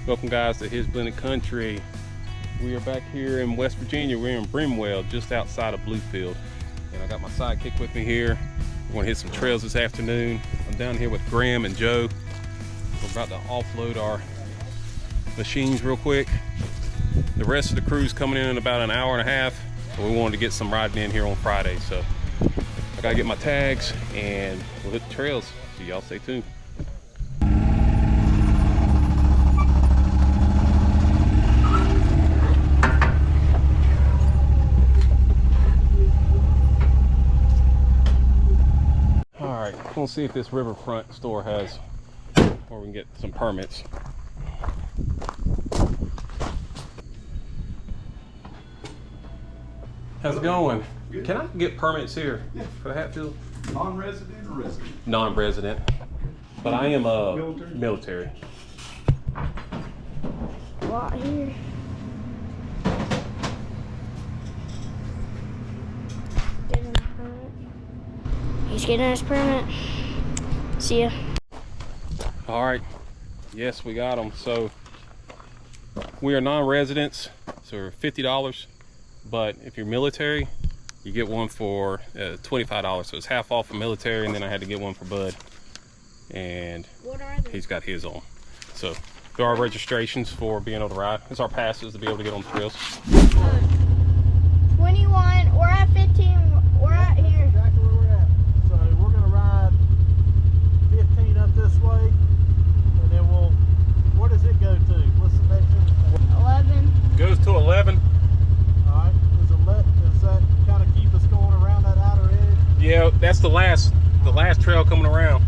Welcome guys to His Blended Country. We are back here in West Virginia. We're in Brimwell, just outside of Bluefield. And I got my sidekick with me here. We're gonna hit some trails this afternoon. I'm down here with Graham and Joe. We're about to offload our machines real quick. The rest of the crew's coming in about an hour and a half. And we wanted to get some riding in here on Friday. So I gotta get my tags and we'll hit the trails. So y'all stay tuned. We'll see if this riverfront store has where we can get some permits. How's it going? Good. Can I get permits here for the Hatfield? Non-resident or resident? Non-resident, but I am a military. Lot here. He's getting his permit. See ya. All right. Yes, we got them. So we are non-residents, so $50. But if you're military, you get one for $25. So it's half off for military, and then I had to get one for Bud, and he's got his on. So there are registrations for being able to ride. It's our passes to be able to get on the trails. 21. We're at 15. We're at here. Exactly where we're at. So we're gonna ride 15 up this way, and then we'll. Where does it go to? What's the next one? 11. Goes to 11. All right. Does that kind of keep us going around that outer edge? Yeah, that's the last trail coming around.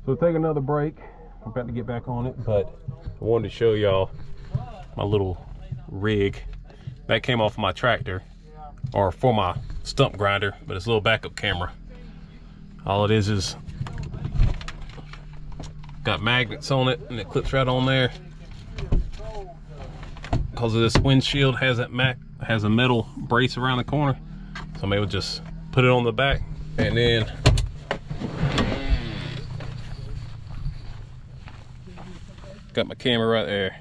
So we'll take another break. I'm about to get back on it, but I wanted to show y'all my little rig that came off of my tractor, or for my stump grinder, but it's a little backup camera. All it is got magnets on it, and it clips right on there. Because of this windshield has a metal brace around the corner, so I'm able to just put it on the back, and then got my camera right there.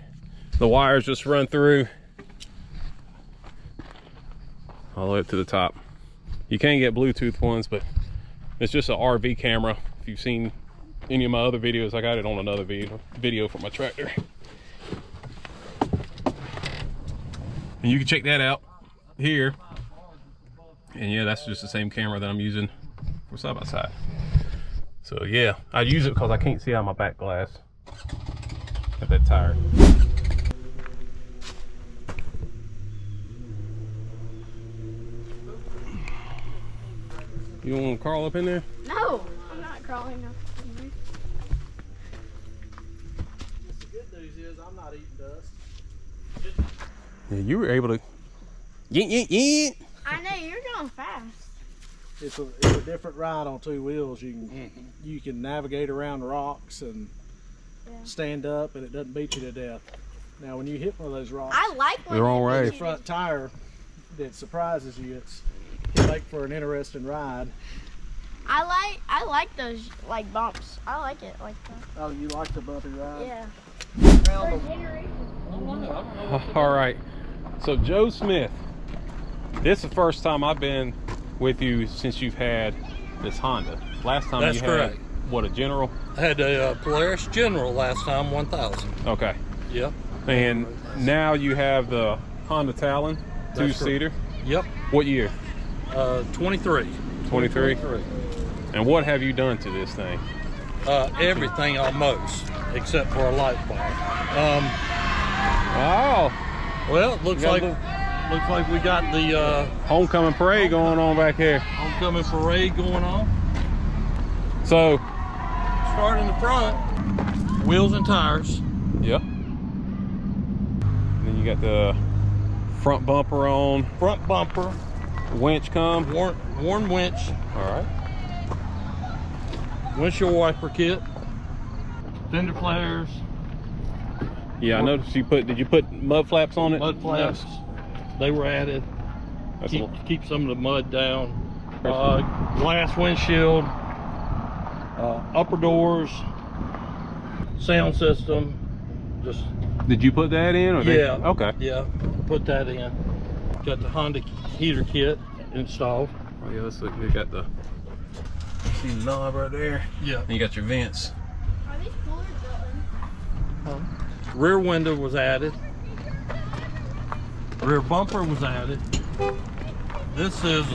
The wires just run through all the way up to the top. You can get Bluetooth ones, but it's just an RV camera. If you've seen any of my other videos, I got it on another video for my tractor. And you can check that out here. And yeah, that's just the same camera that I'm using for side by side. So yeah, I use it because I can't see out of my back glass. Got that tired. You don't want to crawl up in there? No, I'm not crawling up in there. The good news is I'm not eating dust. Yeah, you were able to. Yeah. I know, you're going fast. It's a different ride on two wheels. You can navigate around rocks and stand up, and it doesn't beat you to death. Now, when you hit one of those rocks, I like when the wrong way. the front tire that surprises you. It can make for an interesting ride. I like those like bumps. I like it like that. Oh, you like the bumpy ride? Yeah. All right. So Joe Smith, this is the first time I've been with you since you've had this Honda. Last time That's you correct. had, what, a General? I had a Polaris General last time, 1000. Okay. Yep. And now you have the Honda Talon, two-seater. Yep. What year? 23. 23? And what have you done to this thing? Everything almost, except for a light bar. Oh, Well, it looks like we got the homecoming parade going on back here. homecoming parade going on. So, Start in the front, wheels and tires. yeah. Then you got the front bumper on. Front bumper, Winch come. worn winch, All right. windshield wiper kit, fender flares, Yeah, I noticed you put. Did you put mud flaps on it? mud flaps. They were added. That's a little- Keep some of the mud down. Glass windshield, upper doors, sound system. Just Did you put that in? Or yeah. Okay. Yeah, put that in. Got the Honda heater kit installed. Oh yeah, let's look. We got the. See the knob right there. Yeah. And you got your vents. Are these coolers built-in? Rear window was added. Rear bumper was added. This is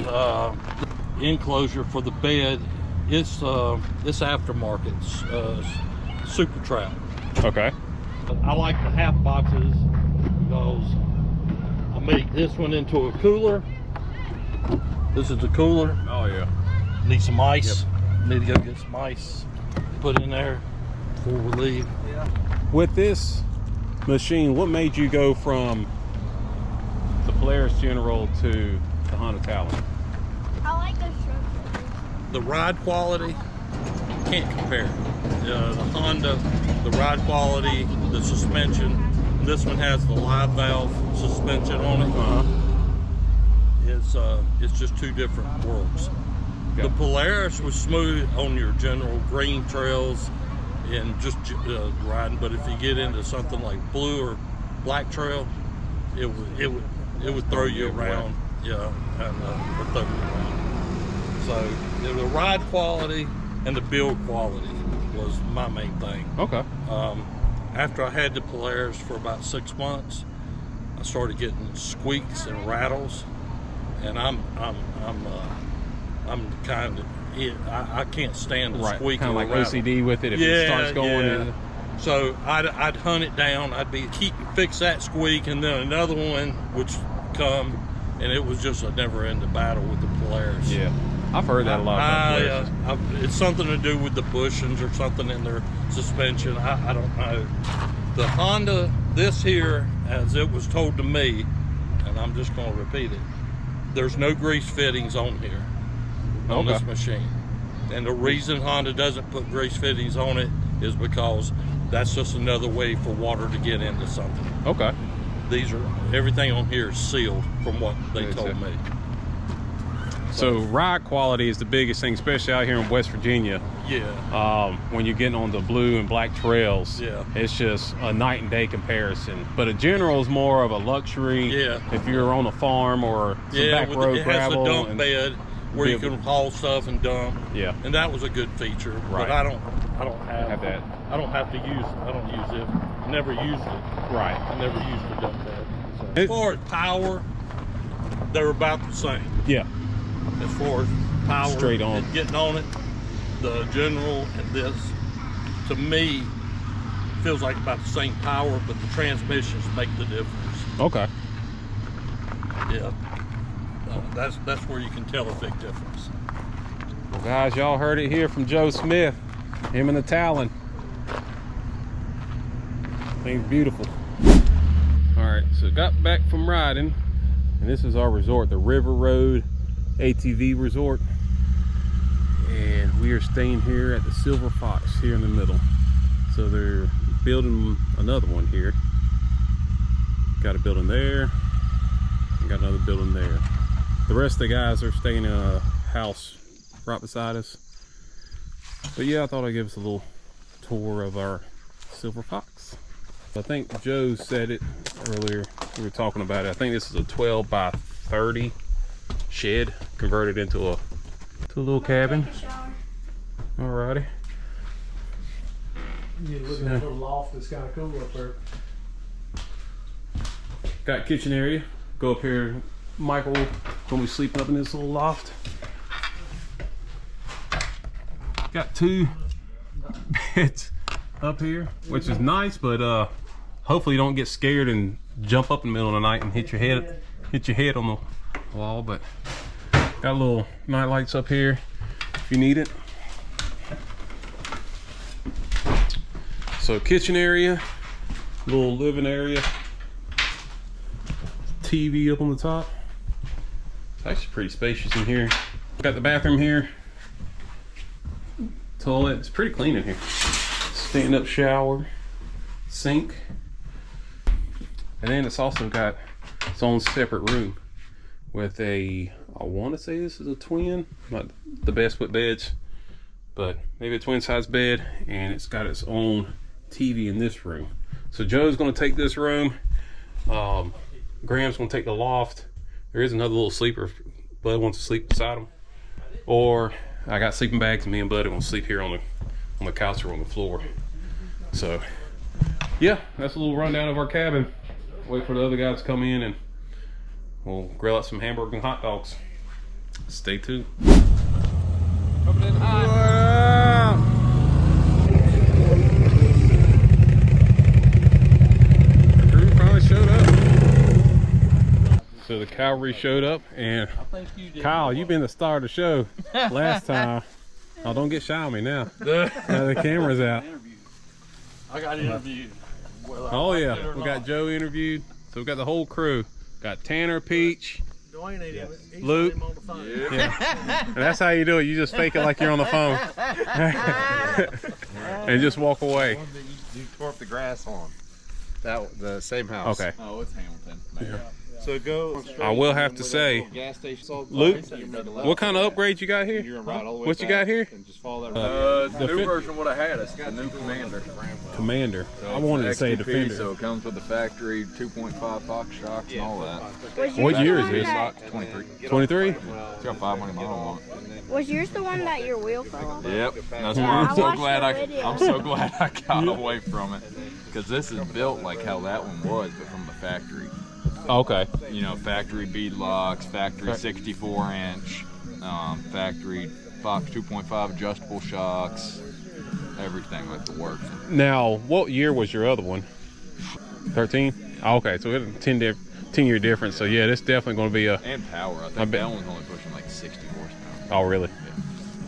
enclosure for the bed. It's aftermarket Super Trap. Okay. I like the half boxes because I make this one into a cooler. This is the cooler. Oh yeah. Need some ice. Need to go get some ice. Put in there before we leave. With this machine, what made you go from the Polaris General to the Honda Talon? I like the structure. The ride quality, can't compare. The Honda, the ride quality, the suspension. This one has the live valve suspension on it. It's just two different worlds. Okay. The Polaris was smooth on your general green trails and just riding, but if you get into something like blue or black trail, it would throw you around. Yeah, and would throw you around. So the ride quality and the build quality was my main thing. Okay. After I had the Polaris for about 6 months, I started getting squeaks and rattles, and I'm kind of I can't stand the squeak. Kind of like rattle. OCD with it if it starts going. Yeah. So I'd hunt it down. I'd fix that squeak, and then another one would come, and it was just a never-ending battle with the Polaris. Yeah, I've heard that a lot. About Polaris. It's something to do with the bushings or something in their suspension. I don't know. The Honda, this here, as it was told to me, and I'm just going to repeat it, there's no grease fittings on here, on this machine. And the reason Honda doesn't put grease fittings on it is because that's just another way for water to get into something. Okay. Everything on here is sealed from what they told me. So ride quality is the biggest thing, especially out here in West Virginia. Yeah. When you're getting on the blue and black trails, Yeah. it's just a night and day comparison. But a General is more of a luxury. Yeah. If you're on a farm or some back road it gravel. has a dump bed where you can haul stuff and dump. Yeah. And that was a good feature. Right. But I don't have that. I don't have to use. I don't use it. Never used it. Right. I never used the dump bed. So, It- as far as power, they're about the same. Yeah. As far as power, Straight on. and getting on it, the General and this, to me, feels like about the same power, but the transmissions make the difference. Okay. Yeah, that's where you can tell a big difference. Well, guys, y'all heard it here from Joe Smith. Him and the Talon. Thing's beautiful. All right, so got back from riding, and this is our resort, the River Road ATV Resort. And we are staying here at the Silver Fox here in the middle. So they're building another one here. Got a building there, and got another building there. The rest of the guys are staying in a house right beside us. But yeah, I thought I'd give us a little tour of our Silver Fox. I think Joe said it earlier, we were talking about it. I think this is a 12 by 30 shed converted into a to a little cabin. Alrighty. You look at that little loft, it's kind of cool up there. Got kitchen area. Go up here. Michael gonna be sleeping up in this little loft. Got 2 beds up here, which is nice, but hopefully you don't get scared and jump up in the middle of the night and hit your head on the wall. But got little night lights up here if you need it. So kitchen area, little living area, TV up on the top. It's actually pretty spacious in here. Got the bathroom here, toilet. It's pretty clean in here. Stand up shower, sink, and then it's also got its own separate room with a, I want to say this is a twin, not the best with beds, but maybe a twin size bed, and it's got its own TV in this room. So Joe's gonna take this room, Graham's gonna take the loft. There is another little sleeper if Bud wants to sleep beside him, or I got sleeping bags and me and Bud are gonna sleep here on the couch or on the floor. So yeah, that's a little rundown of our cabin. Wait for the other guys to come in and we'll grill out some hamburgers and hot dogs. Stay tuned. Coming in hot. Showed up. So the cavalry showed up, and Kyle, you've been the star of the show last time. Oh, don't get shy on me now. Now the camera's out. I got interviewed. Oh yeah, we got Joe interviewed. So we got the whole crew. Got Tanner, Peach, Dwayne ain't even, he's Luke. not even on the phone. Yeah. And that's how you do it. You just fake it like you're on the phone. And just walk away. You tore up the grass on the same house. Okay. Oh, it's Hamilton. Yeah. So go. I will have to say, Gas station. Luke, what kind of upgrades you got here? You're gonna ride all the way What you got here? and just follow that. The new version what I had. It's got a new Commander. Commander. So I wanted to it's say XTP, Defender. So it comes with the factory 2.5 Fox shocks and all that. What year is this? 23. 23? It's got 500 miles on it. Was yours the one that your wheel fell off? Yep. That's Yeah, why I I'm so watched glad the video. I'm so glad I got away from it, because this is built like how that one was, but from the factory. Okay. You know, factory bead locks, factory 64-inch, factory Fox 2.5 adjustable shocks, everything like the works. Now, what year was your other one? 13? Oh, okay, so it's a 10-year difference. So yeah, this definitely going to be a. And power. I think that one's only pushing like 60 horsepower. Oh really? Yeah.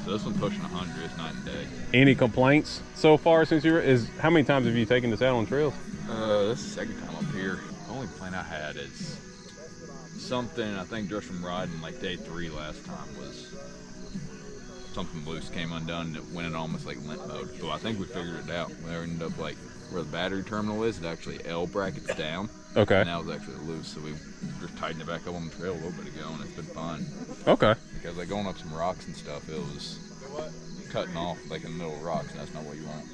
So this one's pushing 100. It's night and day. Any complaints so far since how many times have you taken this out on trails? This is the second time up here. The only complaint I had is something, I think just from riding like day 3 last time, was something loose came undone and it went in almost like limp mode. So I think we figured it out. We ended up like where the battery terminal is, it actually L brackets down. Okay. And that was actually loose, so we just tightened it back up on the trail a little bit ago, and it's been fine. Okay. Because like going up some rocks and stuff, it was cutting off like in the middle of rocks, and that's not what you want.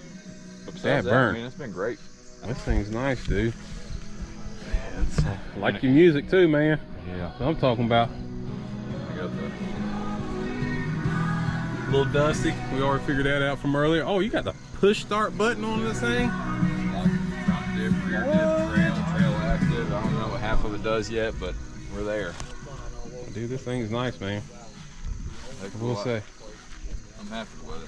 But besides that, burn. I mean, it's been great. This thing's nice, dude. I like your music too, man. Yeah. That's what I'm talking about. I got the A little dusty. We already figured that out from earlier. Oh, you got the push start button on this thing? front diff, rear diff, trail active. I don't know what half of it does yet, but we're there. Dude, this thing's nice, man. Heck of a We'll lot. say. I'm happy with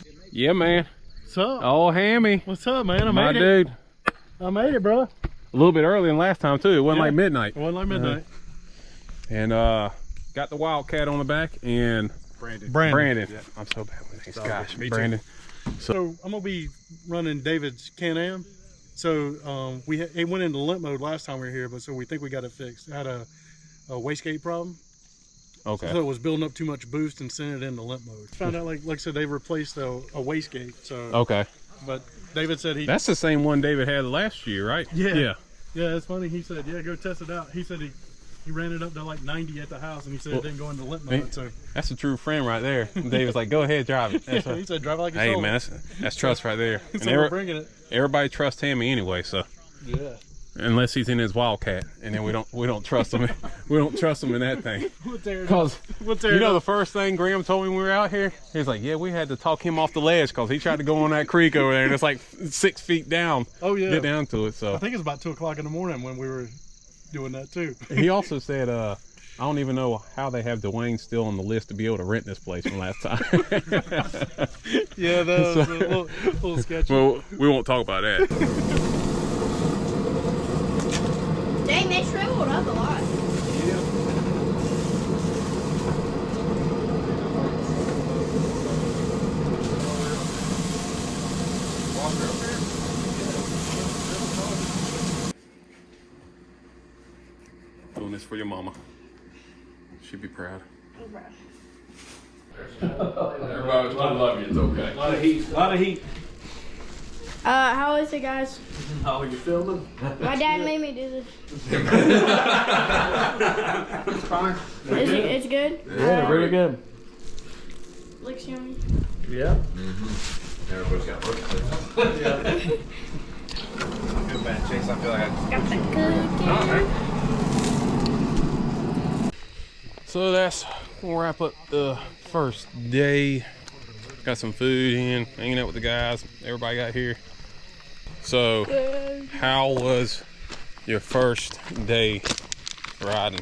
it. Yeah, man. What's up? Oh, Hammy. What's up, man? I My made it. dude. I made it, bro. A little bit earlier than last time too. It wasn't Yeah. like midnight. It wasn't like midnight. And got the Wildcat on the back and Brandon. I'm so bad with names. Gosh, Me too. Brandon. So I'm gonna be running David's Can-Am. So it went into limp mode last time we were here, but so we think we got it fixed. It had a wastegate problem. Okay. So it was building up too much boost and sent it into limp mode. Found out like I said, they replaced a wastegate. So Okay. but David said That's the same one David had last year, right? Yeah. Yeah, it's funny. He said, yeah, go test it out. He said he ran it up to like 90 at the house, and he said it didn't go into limp mode. So That's a true friend right there. David's like, go ahead, drive it. That's he said, drive it like you hey, sold man, it. that's trust right there. So And we're bringing it. everybody trusts Hammy anyway, so. Yeah. unless he's in his Wildcat, and then we don't trust him. We don't trust him in that thing. Because you know the first thing Graham told me when we were out here, he was like, "Yeah, we had to talk him off the ledge because he tried to go on that creek over there, and it's like 6 feet down. Oh yeah, get down to it." So I think it's about 2 o'clock in the morning when we were doing that too. He also said, "I don't even know how they have Dwayne still on the list to be able to rent this place from last time." Yeah, that was a little sketchy. Well, we won't talk about that. Dang, they shriveled up a lot. Doing this for your mama. She'd be proud. Everybody still love you. It's okay. A lot of heat. A lot of heat. How is it, guys? Oh, you filming? My dad made me do this. It's fine. It's good? Yeah, really good. Looks yummy. Yeah. Everybody's got work. Good man, Chase. I feel like I Got that good. So that's gonna wrap up the first day. Got some food in, hanging out with the guys. Everybody got here. So, how was your first day riding?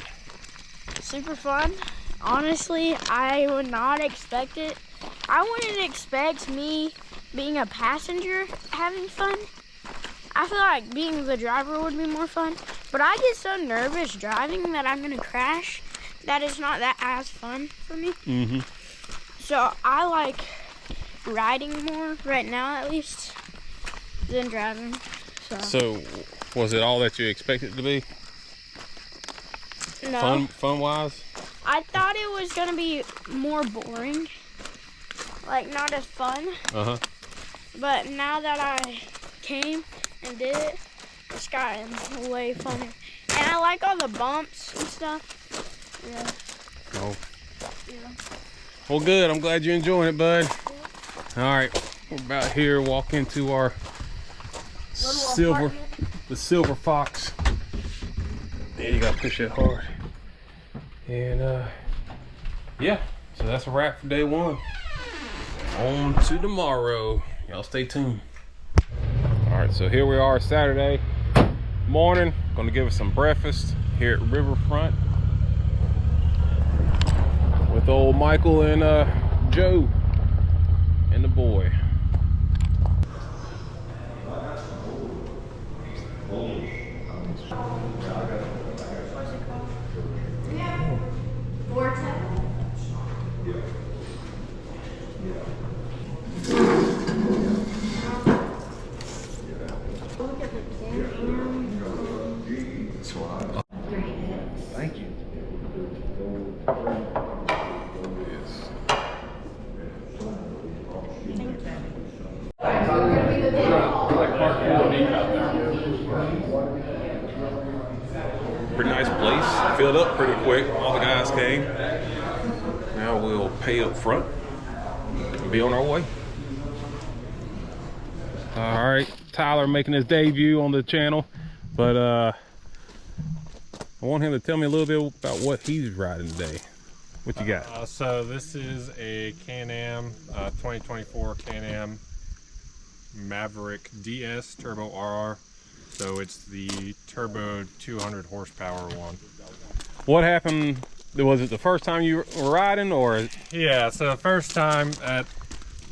Super fun. Honestly, I would not expect it. I wouldn't expect me being a passenger having fun. I feel like being the driver would be more fun. But I get so nervous driving that I'm gonna crash that it's not that as fun for me. Mm-hmm. So I like riding more right now, at least, than driving. So, was it all that you expected it to be? No. Fun wise? I thought it was gonna be more boring, like not as fun. Uh-huh. But now that I came and did it, it's gotten way funner. And I like all the bumps and stuff. Yeah. Oh. Yeah. Well, good. I'm glad you're enjoying it, bud. All right, we're about here. Walk into our the Silver Fox. Yeah, you gotta push it hard. And yeah, so that's a wrap for day one. On to tomorrow. Y'all stay tuned. All right, so here we are Saturday morning. Gonna give us some breakfast here at Riverfront with old Michael and Joe and the boy. Thank you. Pretty nice place. Filled up pretty quick. All the guys came. Now we'll pay up front and be on our way. All right, Tyler making his debut on the channel, but I want him to tell me a little bit about what he's riding today. What you got? So this is a Can-Am 2024 Can-Am Maverick DS Turbo RR. So it's the turbo 200 horsepower one. What happened? Was it the first time you were riding, or? Yeah, so the first time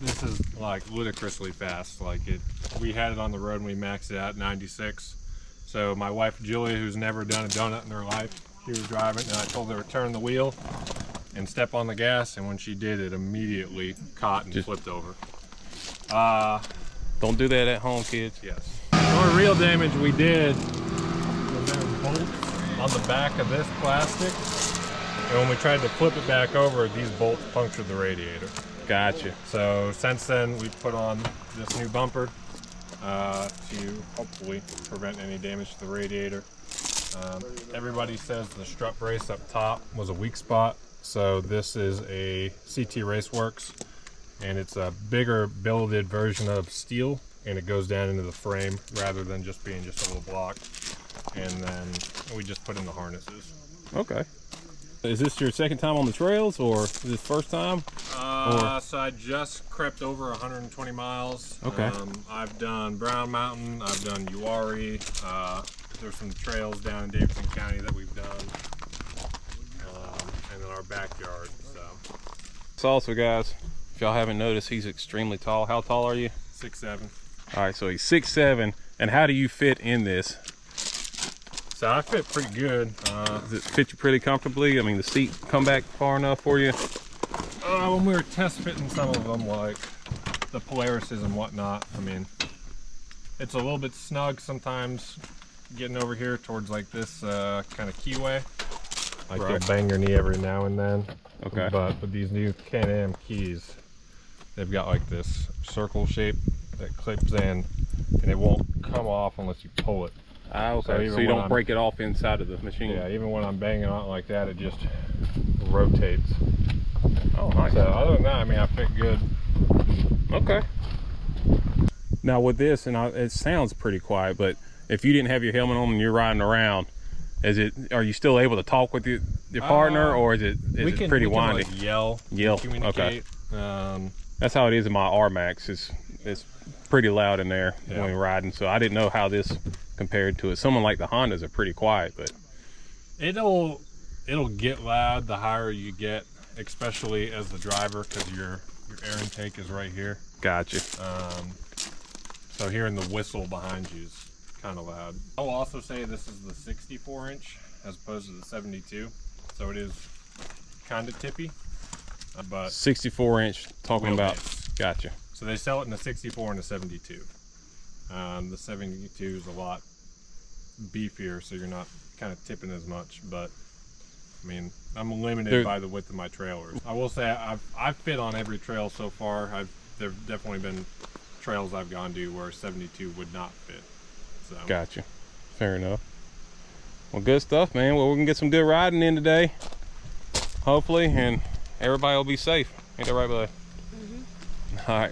this is like ludicrously fast. Like we had it on the road and we maxed it out at 96. So my wife Julia, who's never done a donut in her life, she was driving and I told her to turn the wheel and step on the gas, and when she did, it immediately caught and flipped over. Don't do that at home, kids. Yes. The only real damage we did was there were bolts on the back of this plastic, and when we tried to flip it back over, these bolts punctured the radiator. Gotcha. So since then, we put on this new bumper to hopefully prevent any damage to the radiator. Everybody says the strut brace up top was a weak spot, so this is a CT Raceworks, and it's a bigger billeted version of steel, and it goes down into the frame rather than just being just a little block. and then we just put in the harnesses. Okay. Is this your second time on the trails, or is this first time? So I just crept over 120 miles. Okay. I've done Brown Mountain, I've done Uwharrie. There's some trails down in Davidson County that we've done, and in our backyard. So also, guys, if y'all haven't noticed, he's extremely tall. How tall are you? 6'7". All right, so he's 6'7", and how do you fit in this? So I fit pretty good. Does it fit you pretty comfortably? I mean, the seat come back far enough for you? When we were test fitting some of them, like the Polarises and whatnot, I mean, it's a little bit snug sometimes getting over here towards like this kind of keyway. Like Right. you'll bang your knee every now and then. Okay. But with these new Can-Am keys, they've got like this circle shape that clips in, and it won't come off unless you pull it. Ah, okay. So you don't break it off inside of the machine? Yeah, even when I'm banging on it like that, it just rotates. Oh, nice. So other than that, I mean, I fit good. Okay. Now with this, and it sounds pretty quiet, but if you didn't have your helmet on and you're riding around, are you still able to talk with your partner, or is it pretty windy? Like yell, Okay. communicate. That's how it is in my RMAX. It's pretty loud in there when we're riding, so I didn't know how this compared to it. Someone like the Hondas are pretty quiet, but it'll get loud the higher you get, especially as the driver, because your air intake is right here. Gotcha. So hearing the whistle behind you is kind of loud. I will also say this is the 64 inch as opposed to the 72, so it is kind of tippy, but 64 inch talking about. Gotcha. So they sell it in the 64 and the 72. The 72 is a lot beefier, so you're not kind of tipping as much, but I mean, I'm limited by the width of my trailers. I will say I've fit on every trail so far. There've definitely been trails I've gone to where 72 would not fit. So. Gotcha. Fair enough. Well, good stuff, man. Well, we can get some good riding in today, hopefully, and everybody will be safe. Ain't that right, bud? Mm-hmm. All right.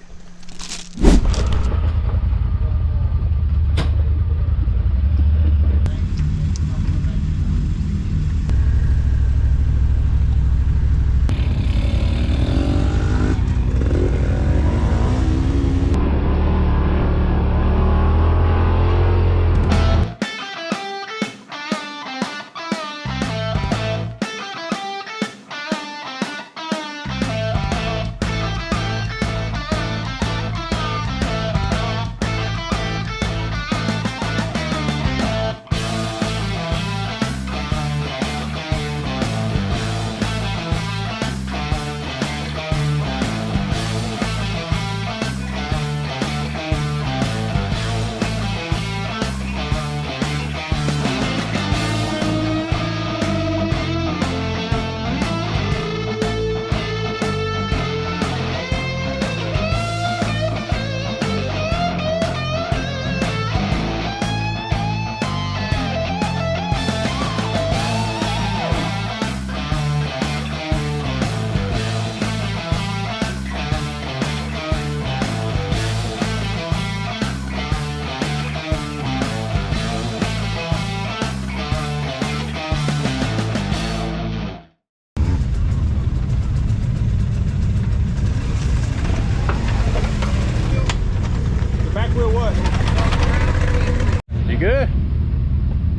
Good?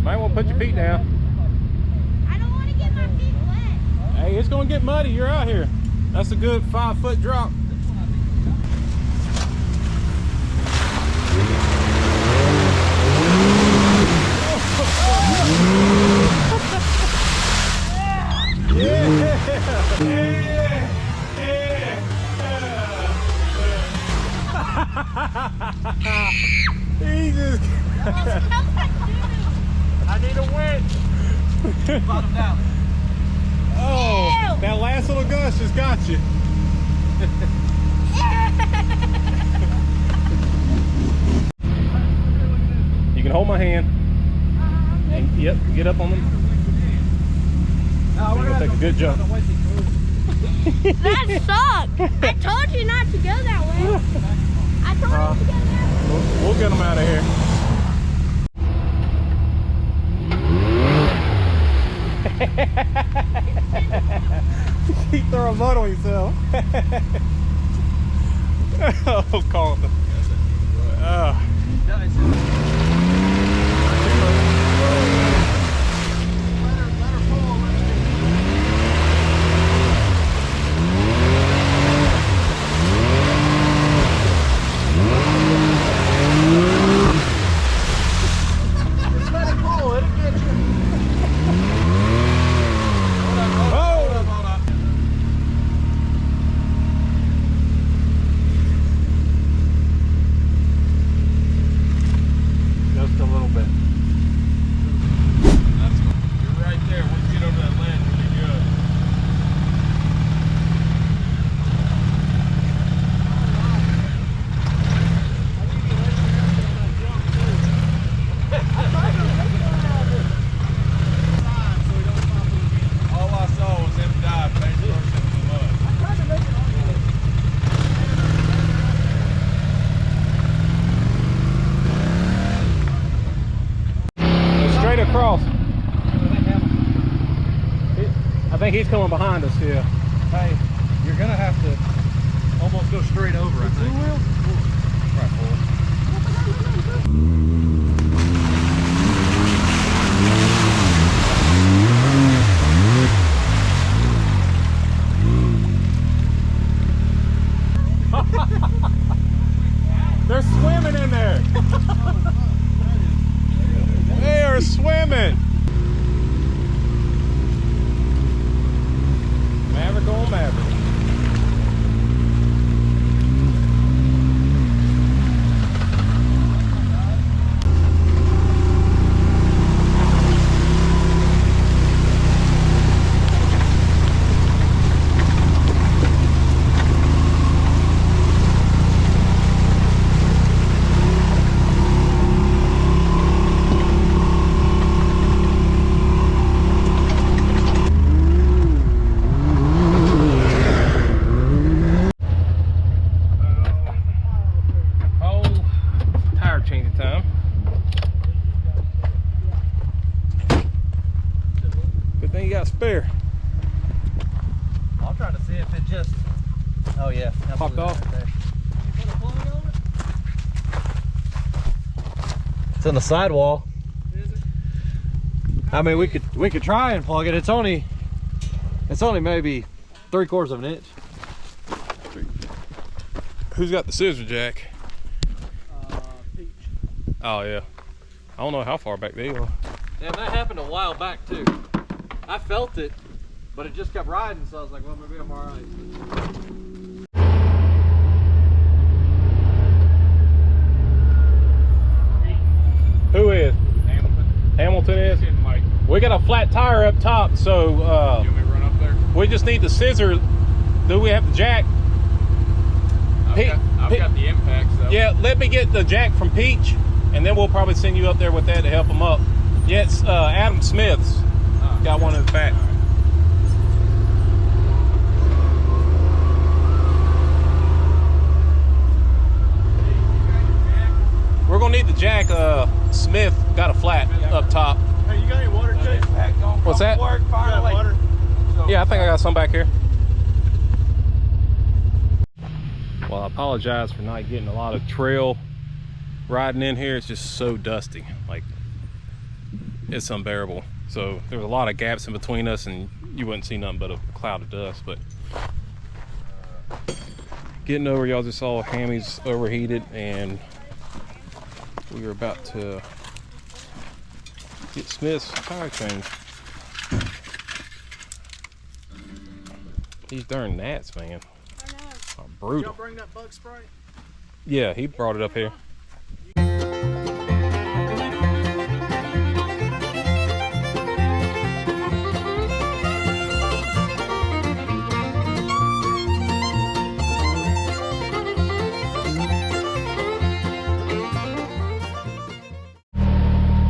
Might want to put your feet down. I don't want to get my feet wet. Hey, it's going to get muddy. You're out here. That's a good 5-foot drop. He just I need a winch. Bottom down. oh, that last little gust just got you. You can hold my hand. And, yep, get up on them. We're gonna take a good jump. That sucked. I told you not to go that way. I told you to go that way. We'll get them out of here. Keep throwing mud on yourself. Oh, call it. Just a little bit. You're right there. Once you get over that ledge, you'll be good. All I saw was him dive face first into the mud. Straight across. I think he's coming behind us here. Hey, you're gonna have to almost go straight over, I think. Right, boy. They're swimming in there. They are swimming. Maverick on Maverick. Spare. I'm trying to see if it just. Oh yeah, Popped off. Right there. It's on the sidewall. Is it? I mean, we could try and plug it. It's only maybe 3/4 of an inch. Who's got the scissor jack? Peach. Oh yeah. I don't know how far back they are. Damn, that happened a while back too. I felt it, but it just kept riding, so I was like, well, maybe I'm all right. Who is? Hamilton. Hamilton is? Mike. We got a flat tire up top, so You want me to run up there? we just need the scissor. Do we have the jack? I've got the impacts though. Yeah, let me get the jack from Peach, and then we'll probably send you up there with that to help them up. Yeah, it's Adam Smith's. Got one in the back. We're gonna need the jack. Smith got a flat up top. Hey, you got any water, Jay? What's that? Water? Yeah, I think I got some back here. Well, I apologize for not getting a lot of trail riding in here. It's just so dusty. Like, it's unbearable. So there was a lot of gaps in between us, and you wouldn't see nothing but a cloud of dust. But getting over, y'all just saw Hammy's overheated, and we were about to get Smith's tire changed. These darn gnats, man, are brutal. Did y'all bring that bug spray? Yeah, he brought it up here.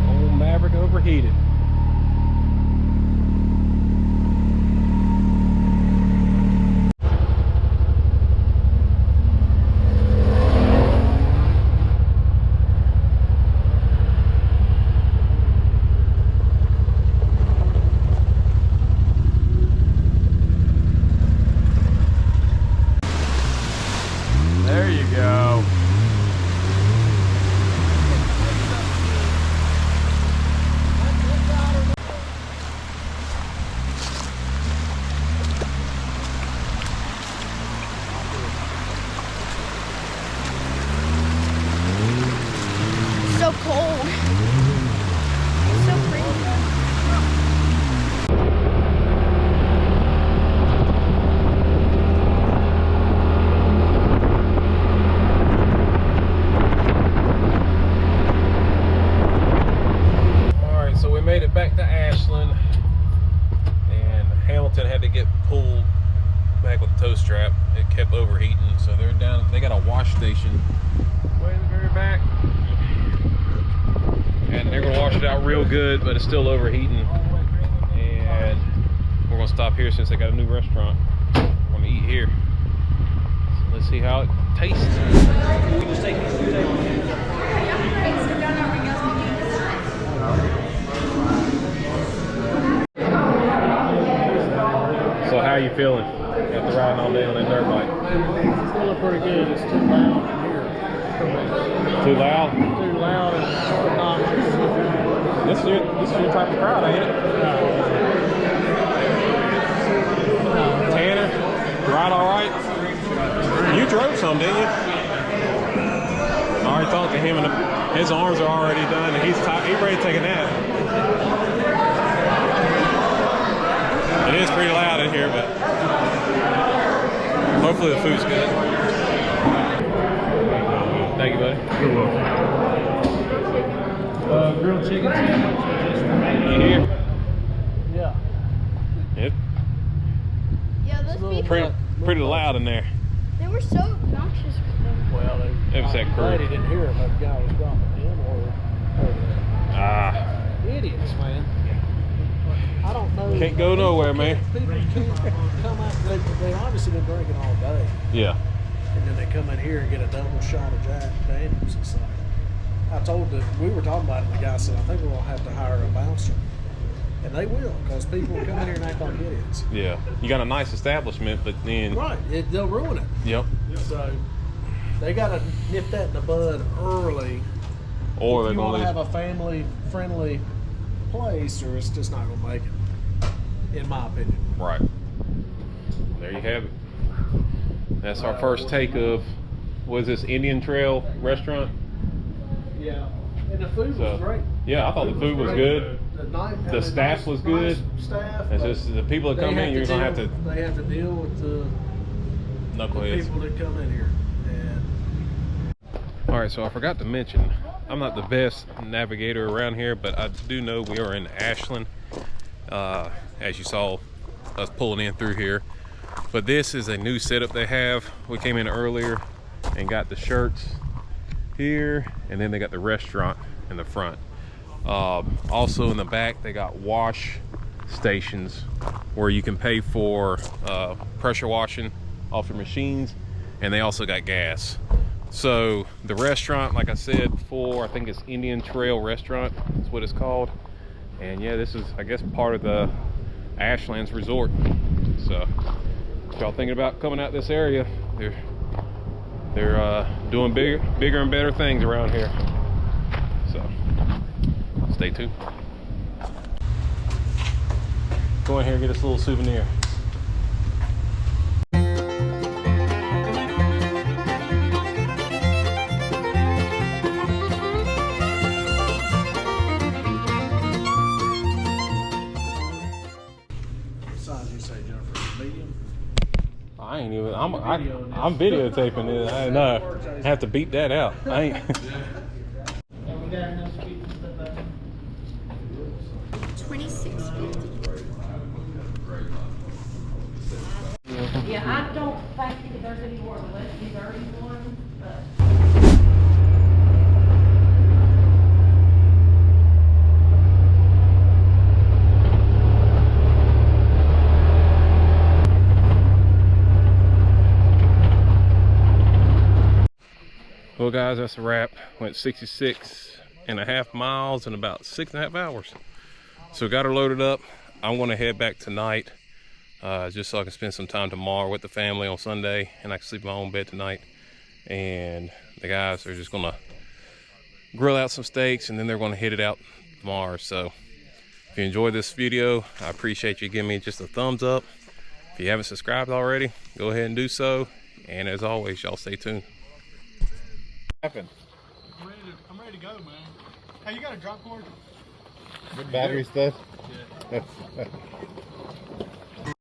Old Maverick overheated. get pulled back with the tow strap. It kept overheating, so they're down. They got a wash station way in the very back, and they're gonna wash it out real good, but it's still overheating. And we're gonna stop here since they got a new restaurant. We're gonna eat here. So let's see how it tastes. So how are you feeling after riding all day on that dirt bike? It's feeling pretty good. It's too loud in here. Too loud? Too loud and obnoxious. This is your type of crowd, ain't it? Tanner, ride all right? You drove some, didn't you? I already talked to him, and his arms are already done, and he's ready to take a nap. It is pretty loud in here, but hopefully the food's good. Thank you, buddy. You're welcome. Grilled chicken sandwich. You here? Yeah. Yep. Yeah, those people, Pretty loud in there. they were so obnoxious with them. Well, It was that crew. lady didn't hear if that guy was dropping in or idiots, man. I don't know. Can't go nowhere, man. People can't come out. They obviously been drinking all day, Yeah. and then they come in here and get a double shot of Jack Daniels. It's like, we were talking about it, and the guy said, I think we're going to have to hire a bouncer. And they will, because people come in here and act like idiots. Yeah. You got a nice establishment, but then... Right. They'll ruin it. Yep. So they got to nip that in the bud early. Or If they're you going want to to lose. have a family-friendly place, or it's just not going to make it, in my opinion. Right. There you have it. That's our first take of, what is this, Indian Trail restaurant? Yeah. And the food was great. Yeah, I thought the food was good. The staff was good. Staff. It's just the people that come in, you're going to have to... They have to deal with the Knuckleheads. people that come in here. And Alright, so I forgot to mention, I'm not the best navigator around here, but I do know we are in Ashland, as you saw us pulling in through here. But this is a new setup they have. We came in earlier and got the shirts here, and then they got the restaurant in the front. Also in the back, they got wash stations where you can pay for pressure washing off your machines, and they also got gas. So the restaurant, like I said before, I think it's Indian Trail Restaurant, that's what it's called. And yeah, this is, I guess, part of the Ashland Resort. So if y'all thinking about coming out this area, they're doing bigger and better things around here. So stay tuned. Go in here and get us a little souvenir. I ain't even. I'm videotaping it. I know. I have to beat that out. I ain't. Yeah, I don't think there's any more of the less dirty ones, but. Well guys, that's a wrap. Went 66.5 miles in about 6.5 hours. So got her loaded up. I'm gonna head back tonight, just so I can spend some time tomorrow with the family on Sunday, and I can sleep in my own bed tonight. And the guys are just gonna grill out some steaks, and then they're gonna hit it out tomorrow. So if you enjoyed this video, I appreciate you giving me just a thumbs up. If you haven't subscribed already, go ahead and do so. And as always, y'all stay tuned. I'm ready to go, man. Hey, you got a drop cord? Good battery stuff? Yeah.